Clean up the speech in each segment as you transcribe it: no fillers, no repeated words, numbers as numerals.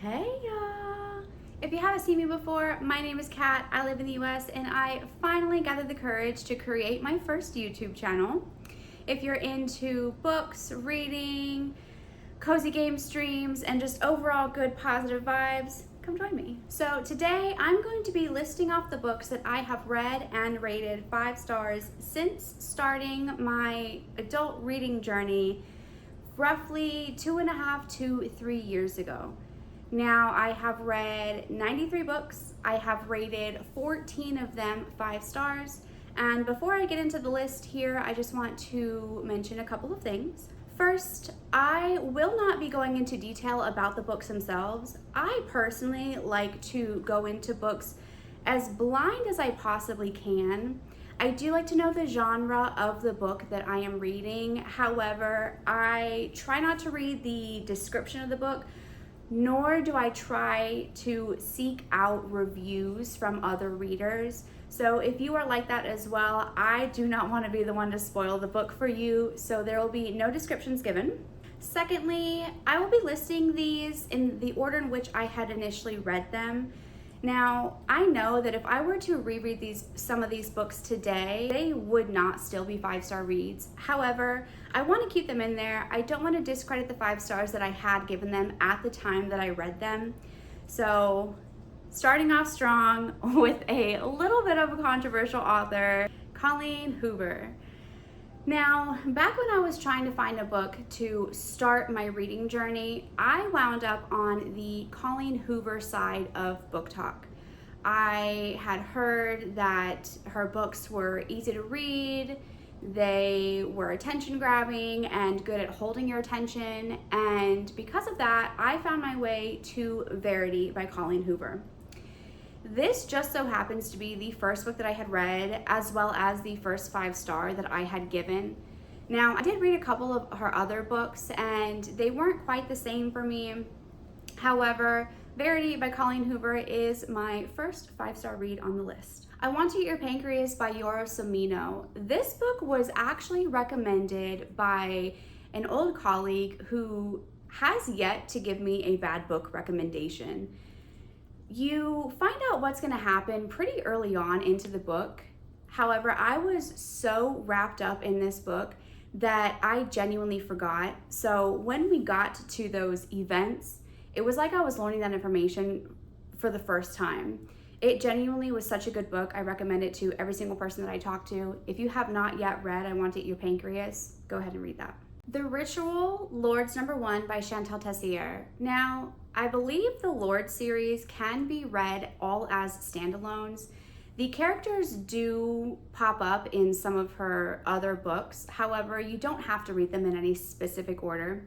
Hey y'all! If you haven't seen me before, my name is Kat. I live in the US and I finally gathered the courage to create my first YouTube channel. If you're into books, reading, cozy game streams, and just overall good positive vibes, come join me. So today I'm going to be listing off the books that I have read and rated 5 stars since starting my adult reading journey roughly 2.5 to 3 years ago. Now, I have read 93 books. I have rated 14 of them 5 stars. And before I get into the list here, I just want to mention a couple of things. First, I will not be going into detail about the books themselves. I personally like to go into books as blind as I possibly can. I do like to know the genre of the book that I am reading. However, I try not to read the description of the book, nor do I try to seek out reviews from other readers. So if you are like that as well, I do not want to be the one to spoil the book for you, so there will be no descriptions given. Secondly, I will be listing these in the order in which I had initially read them. Now, I know that if I were to reread some of these books today, they would not still be 5-star reads. However, I want to keep them in there. I don't want to discredit the 5 stars that I had given them at the time that I read them. So, starting off strong with a little bit of a controversial author, Colleen Hoover. Now, back when I was trying to find a book to start my reading journey, I wound up on the Colleen Hoover side of Book Talk. I had heard that her books were easy to read, they were attention grabbing and good at holding your attention, and because of that, I found my way to Verity by Colleen Hoover. This just so happens to be the first book that I had read, as well as the first 5-star that I had given. Now, I did read a couple of her other books, and they weren't quite the same for me. However, Verity by Colleen Hoover is my first 5-star read on the list. I Want to Eat Your Pancreas by Yoro Sumino. This book was actually recommended by an old colleague who has yet to give me a bad book recommendation. You find out what's going to happen pretty early on into the book. However, I was so wrapped up in this book that I genuinely forgot. So when we got to those events, it was like I was learning that information for the first time. It genuinely was such a good book. I recommend it to every single person that I talk to. If you have not yet read I Want to Eat Your Pancreas, go ahead and read that. The Ritual, L.O.R.D.S #1 by Shantel Tessier. Now, I believe the L.O.R.D series can be read all as standalones. The characters do pop up in some of her other books. However, you don't have to read them in any specific order.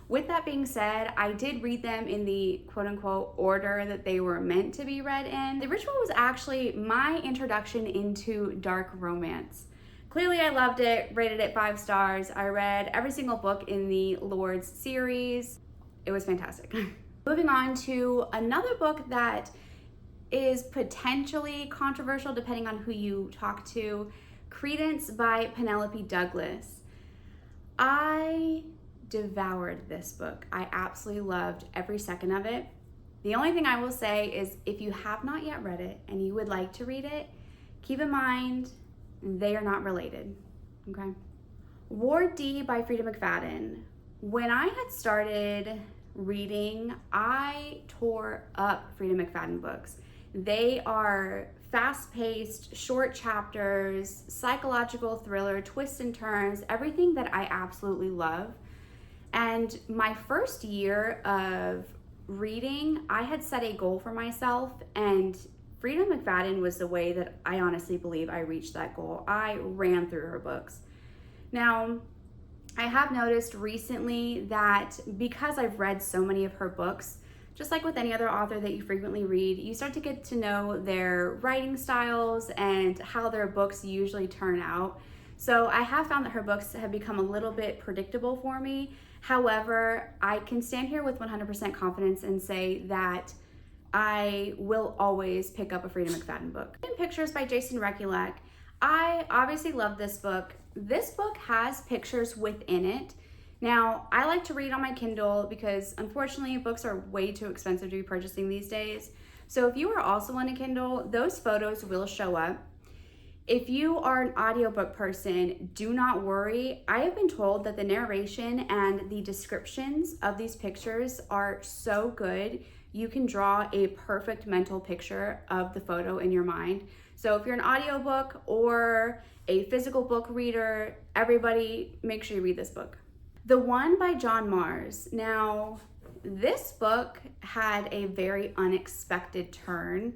With that being said, I did read them in the quote-unquote order that they were meant to be read in. The Ritual was actually my introduction into dark romance. Clearly, I loved it, rated it 5 stars. I read every single book in the L.O.R.D series. It was fantastic. Moving on to another book that is potentially controversial depending on who you talk to, Credence by Penelope Douglas. I devoured this book. I absolutely loved every second of it. The only thing I will say is if you have not yet read it and you would like to read it, keep in mind they are not related, okay? Ward D by Freida McFadden. When I had started reading, I tore up Freida McFadden books. They are fast-paced, short chapters, psychological thriller, twists and turns, everything that I absolutely love. And my first year of reading, I had set a goal for myself, and Freida McFadden was the way that I honestly believe I reached that goal. I ran through her books. Now, I have noticed recently that because I've read so many of her books, just like with any other author that you frequently read, you start to get to know their writing styles and how their books usually turn out. So I have found that her books have become a little bit predictable for me. However, I can stand here with 100% confidence and say that I will always pick up a Freida McFadden book. Pictures by Jason Rekulak. I obviously love this book. This book has pictures within it Now, I like to read on my Kindle because unfortunately books are way too expensive to be purchasing these days. So if you are also on a Kindle, those photos will show up. If you are an audiobook person, do not worry. I have been told that the narration and the descriptions of these pictures are so good, you can draw a perfect mental picture of the photo in your mind. So if you're an audiobook or a physical book reader, everybody make sure you read this book. The One by John Mars. Now, this book had a very unexpected turn.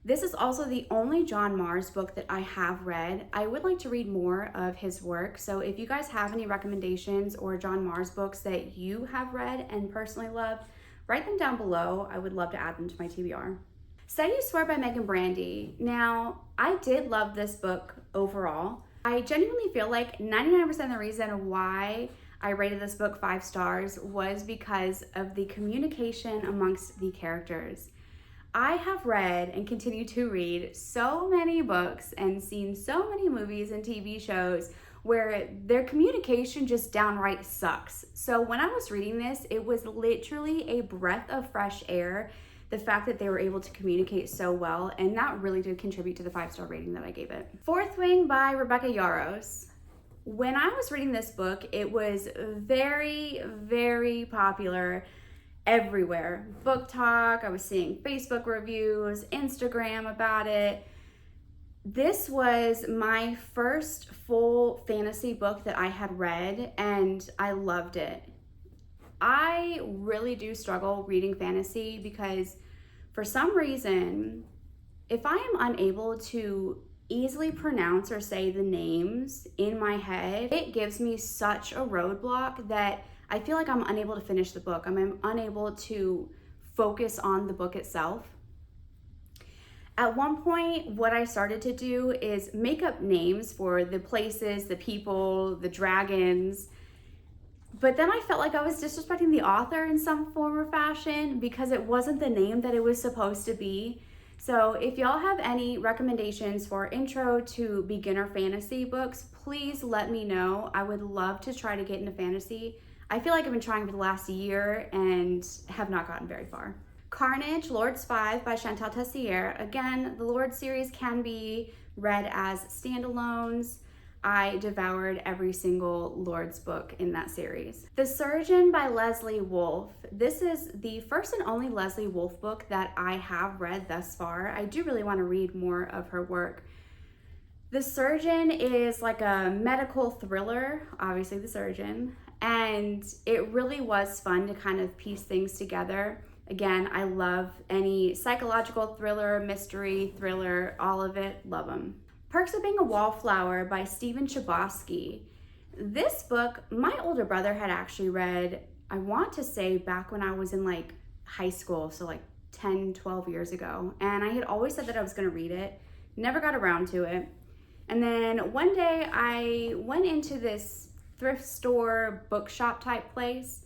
This is also the only John Mars book that I have read. I would like to read more of his work. So if you guys have any recommendations or John Mars books that you have read and personally loved, write them down below. I would love to add them to my TBR. Say You Swear by Meagan Brandy. Now, I did love this book overall. I genuinely feel like 99% of the reason why I rated this book 5 stars was because of the communication amongst the characters. I have read and continue to read so many books and seen so many movies and TV shows where their communication just downright sucks. So when I was reading this, it was literally a breath of fresh air, the fact that they were able to communicate so well, and that really did contribute to the 5-star rating that I gave it. Fourth Wing by Rebecca Yarros. When I was reading this book, it was very, very popular everywhere. Book Talk, I was seeing Facebook reviews, Instagram about it. This was my first full fantasy book that I had read, and I loved it. I really do struggle reading fantasy because for some reason, if I am unable to easily pronounce or say the names in my head, it gives me such a roadblock that I feel like I'm unable to finish the book. I'm unable to focus on the book itself. At one point, what I started to do is make up names for the places, the people, the dragons. But then I felt like I was disrespecting the author in some form or fashion because it wasn't the name that it was supposed to be. So if y'all have any recommendations for intro to beginner fantasy books, please let me know. I would love to try to get into fantasy. I feel like I've been trying for the last year and have not gotten very far. Carnage, L.O.R.D.S 5 by Shantel Tessier. Again, the L.O.R.D series can be read as standalones. I devoured every single L.O.R.D.S book in that series. The Surgeon by Leslie Wolfe. This is the first and only Leslie Wolfe book that I have read thus far. I do really want to read more of her work. The Surgeon is like a medical thriller, obviously The Surgeon, and it really was fun to kind of piece things together. Again, I love any psychological thriller, mystery, thriller, all of it, love them. Perks of Being a Wallflower by Chbosky. This book, my older brother had actually read, I want to say back when I was in like high school, so like 10, 12 years ago. And I had always said that I was gonna read it, never got around to it. And then one day I went into this thrift store bookshop type place,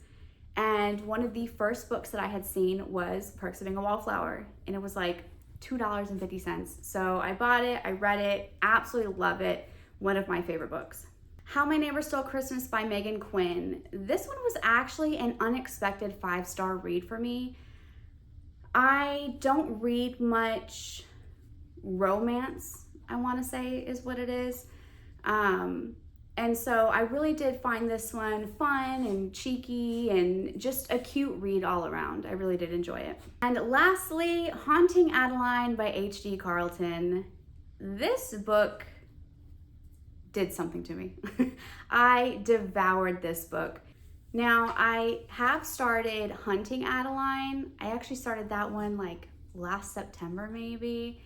and one of the first books that I had seen was Perks of Being a Wallflower, and it was like $2.50. So I bought it, I read it, absolutely love it. One of my favorite books. How My Neighbor Stole Christmas by Meagan Quinn. This one was actually an unexpected 5-star read for me. I don't read much romance, I want to say is what it is. And so I really did find this one fun and cheeky and just a cute read all around. I really did enjoy it. And lastly, Haunting Adeline by H.D. Carlton. This book did something to me. I devoured this book. Now, I have started Hunting Adeline. I actually started that one like last September maybe.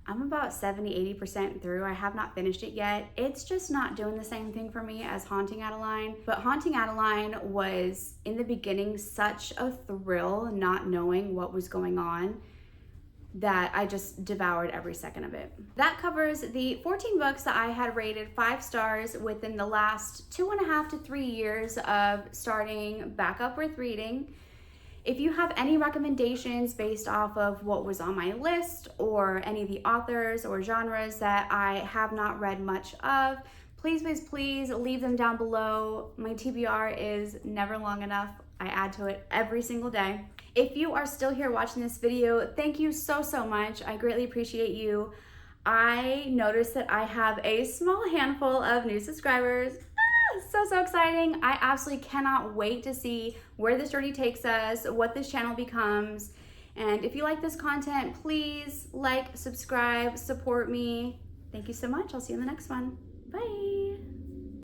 I'm about 70-80% through. I have not finished it yet. It's just not doing the same thing for me as Haunting Adeline. But Haunting Adeline was, in the beginning, such a thrill not knowing what was going on that I just devoured every second of it. That covers the 14 books that I had rated 5 stars within the last 2.5 to 3 years of starting back up with reading. If you have any recommendations based off of what was on my list or any of the authors or genres that I have not read much of, please, please, please leave them down below. My TBR is never long enough. I add to it every single day. If you are still here watching this video, thank you so, so much. I greatly appreciate you. I noticed that I have a small handful of new subscribers. So, so exciting. I absolutely cannot wait to see where this journey takes us, what this channel becomes. And if you like this content, please like, subscribe, support me. Thank you so much. I'll see you in the next one. Bye.